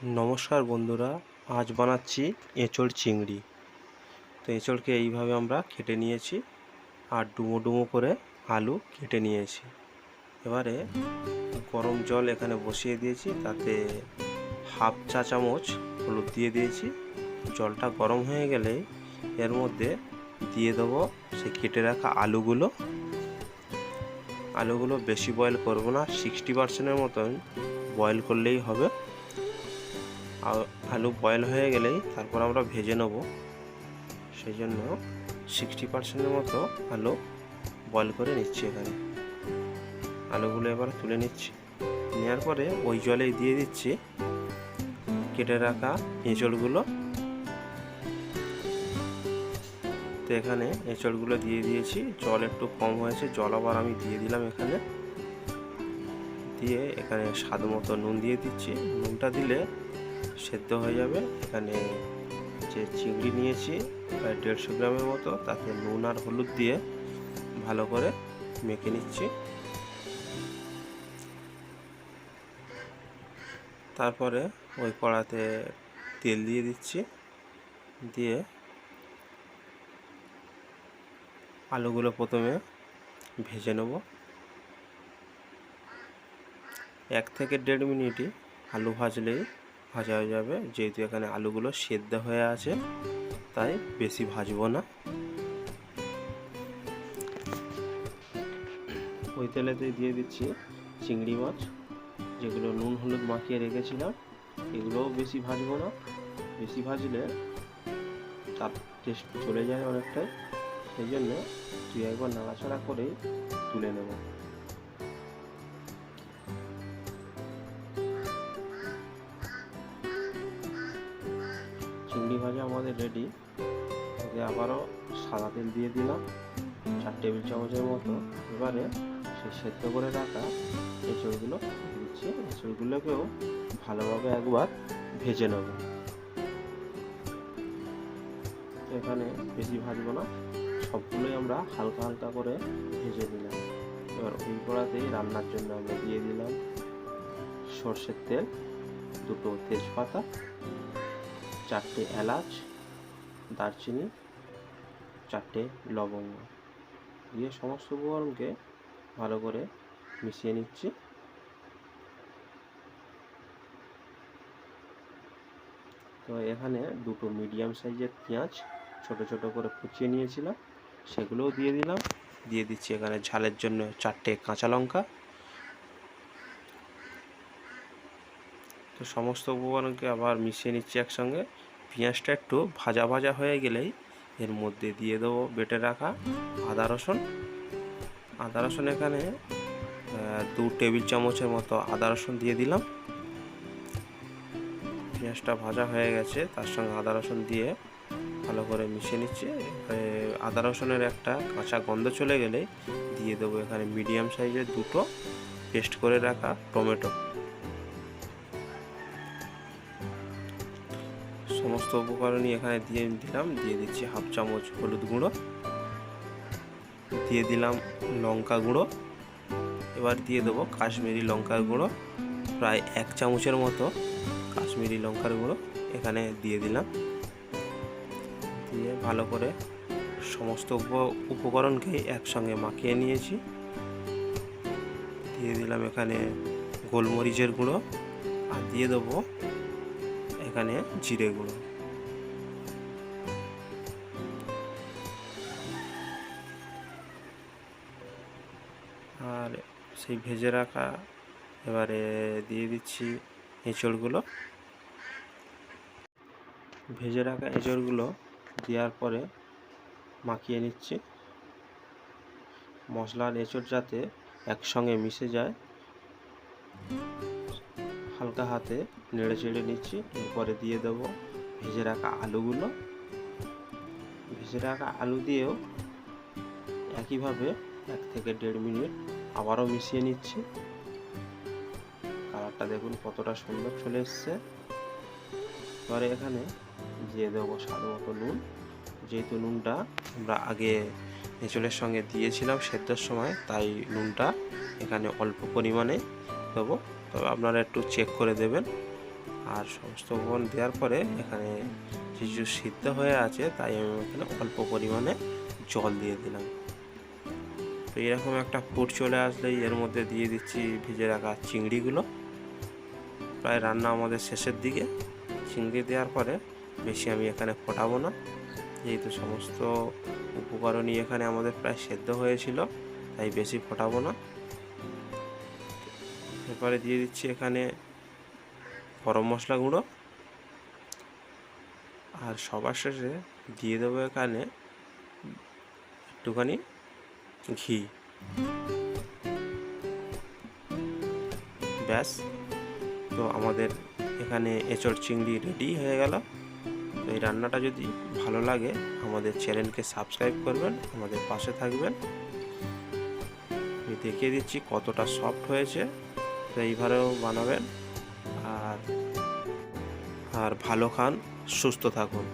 নমস্কার বন্ধুরা, আজ বানাচ্ছি এঁচোড় চিংড়ি। তো এঁচোড়কে এইভাবে আমরা কেটে নিয়েছি আর ডুমো ডুমো করে আলু কেটে নিয়েছি। এবারে গরম জল এখানে বসিয়ে দিয়েছি, তাতে হাফ চা চামচ হলুদ দিয়ে দিয়েছি। জলটা গরম হয়ে গেলে এর মধ্যে দিয়ে দেবো সেই কেটে রাখা আলুগুলো বেশি বয়েল করব না, 60% মতন বয়েল করলেই হবে। আলু বয়েল হয়ে গেলেই তারপর আমরা ভেজে নেব, সেই জন্য 60% মতো আলু বয়েল করে নিচ্ছি। এখানে আলুগুলো এবার তুলে নিচ্ছি। নেওয়ার পরে ওই জলেই দিয়ে দিচ্ছি কেটে রাখা এঁচোড়গুলো। তো এখানে এঁচোড়গুলো দিয়ে দিয়েছি, জল একটু কম হয়েছে, জল আবার আমি দিয়ে দিলাম এখানে। দিয়ে এখানে স্বাদ মতো নুন দিয়ে দিচ্ছি। নুনটা দিলে সেদ্ধ হয়ে যাবে। এখানে যে চিংড়ি নিয়েছি প্রায় 150 গ্রামের মতো, তাতে নুন আর হলুদ দিয়ে ভালো করে মেখে নিচ্ছি। তারপরে ওই কড়াতে তেল দিয়ে দিচ্ছি, দিয়ে আলুগুলো প্রথমে ভেজে নেব। 1 থেকে 1.5 মিনিটই আলু ভাজলেই ভাজা হয়ে যাবে, যেহেতু এখানে আলুগুলো সেদ্ধ হয়ে আছে তাই বেশি ভাজবো না। ওই তেলেতেই দিয়ে দিচ্ছি চিংড়ি মাছ, যেগুলো নুন হলুদ মাখিয়ে রেখেছিলাম। এগুলোও বেশি ভাজবো না, বেশি ভাজলে তার টেস্ট চলে যায় অনেকটাই, সেই জন্য 2 একবার নাড়াচাড়া করেই তুলে নেব। চিংড়ি ভাজা আমাদের রেডি। ওকে আবারও সাদা তেল দিয়ে দিলাম 4 টেবিল চামচের মতো। এবারে সেই সেদ্ধ করে রাখা এঁচোড়গুলো দিচ্ছি। এঁচোড়গুলোকেও ভালোভাবে একবার ভেজে নেব। এখানে বেশি ভাজবো না, সবগুলোই আমরা হালকা হালকা করে ভেজে নিলাম। এবার ওই কড়াতেই রান্নার জন্য আমরা দিয়ে দিলাম সর্ষের তেল, 2টো তেজপাতা, 4টে এলাচ, দারচিনি, 4টে লবঙ্গ দিয়ে সমস্ত উপকরণকে ভালো করে মিশিয়ে নিচ্ছি। তো এখানে 2টো মিডিয়াম সাইজের পেঁয়াজ ছোট ছোট করে কুচিয়ে নিয়েছিলাম, সেগুলোও দিয়ে দিলাম। দিয়ে দিচ্ছি এখানে ঝালের জন্য 4টে কাঁচা লঙ্কা। তো সমস্ত উপকরণকে আবার মিশিয়ে নিচ্ছি একসঙ্গে। পেঁয়াজটা একটু ভাজা ভাজা হয়ে গেলেই এর মধ্যে দিয়ে দেবো বেটে রাখা আদা রসুন। এখানে 2 টেবিল চামচের মতো আদা রসুন দিয়ে দিলাম। পেঁয়াজটা ভাজা হয়ে গেছে, তার সঙ্গে আদা রসুন দিয়ে ভালো করে মিশিয়ে নিচ্ছি। আদা রসুনের একটা কাঁচা গন্ধ চলে গেলে দিয়ে দেবো এখানে মিডিয়াম সাইজের 2টো পেস্ট করে রাখা টমেটো। সমস্ত উপকরণই এখানে দিয়ে দিলাম। দিয়ে দিচ্ছি হাফ চামচ হলুদ গুঁড়ো, দিয়ে দিলাম লঙ্কা গুঁড়ো। এবার দিয়ে দেবো কাশ্মীরি লঙ্কার গুঁড়ো, প্রায় 1 চামচের মতো কাশ্মীরি লঙ্কার গুঁড়ো এখানে দিয়ে দিলাম। দিয়ে ভালো করে সমস্ত উপকরণকে একসঙ্গে মাখিয়ে নিয়েছি। দিয়ে দিলাম এখানে গোলমরিচের গুঁড়ো, আর দিয়ে দেবো এখানে জিরে গুঁড়ো। আর সেই ভেজে রাখা এবারে দিয়ে দিচ্ছি এঁচোড়গুলো। ভেজে রাখা এঁচোড়গুলো দেওয়ার পরে মাখিয়ে নিচ্ছি। মশলার এঁচোড় যাতে একসঙ্গে মিশে যায়, হালকা হাতে নেড়ে চেড়ে নিচ্ছি। এরপরে দিয়ে দেবো ভেজে রাখা আলুগুলো। ভেজে রাখা আলু দিয়েও একইভাবে 1 থেকে 1.5 মিনিট আবারও মিশিয়ে নিচ্ছি। কালারটা দেখুন কতটা সুন্দর চলে এসছে। এবারে এখানে দিয়ে দেবো স্বাদ মতো নুন। যেহেতু নুনটা আমরা আগে এঁচোড়ের সঙ্গে দিয়েছিলাম সেদ্ধর সময়, তাই নুনটা এখানে অল্প পরিমাণে দেবো, তবে আপনারা একটু চেক করে দেবেন। আর সমস্ত উপকরণ দেওয়ার পরে এখানে কিছু সিদ্ধ হয়ে আছে, তাই আমি এখানে অল্প পরিমাণে জল দিয়ে দিলাম। তো এরকম একটা ফুট চলে আসলেই এর মধ্যে দিয়ে দিচ্ছি ভেজে রাখা চিংড়িগুলো। প্রায় রান্না আমাদের শেষের দিকে। চিংড়ি দেওয়ার পরে বেশি আমি এখানে ফোটাবো না, যেহেতু সমস্ত উপকরণই এখানে আমাদের প্রায় সেদ্ধ হয়েছিল, তাই বেশি ফোটাবো না। এরপরে দিয়ে দিচ্ছি এখানে গরম মশলা গুঁড়ো, আর সবার শেষে দিয়ে দেবো এখানে একটুখানি ঘি। ব্যাস, তো আমাদের এখানে এঁচড় চিংড়ি রেডি হয়ে গেল। তো এই রান্নাটা যদি ভালো লাগে আমাদের চ্যানেলকে সাবস্ক্রাইব করবেন, আমাদের পাশে থাকবেন। আমি দেখিয়ে দিচ্ছি কতটা সফট হয়েছে। তো এইভাবেও বানাবেন। আর ভালো খান, সুস্থ থাকুন।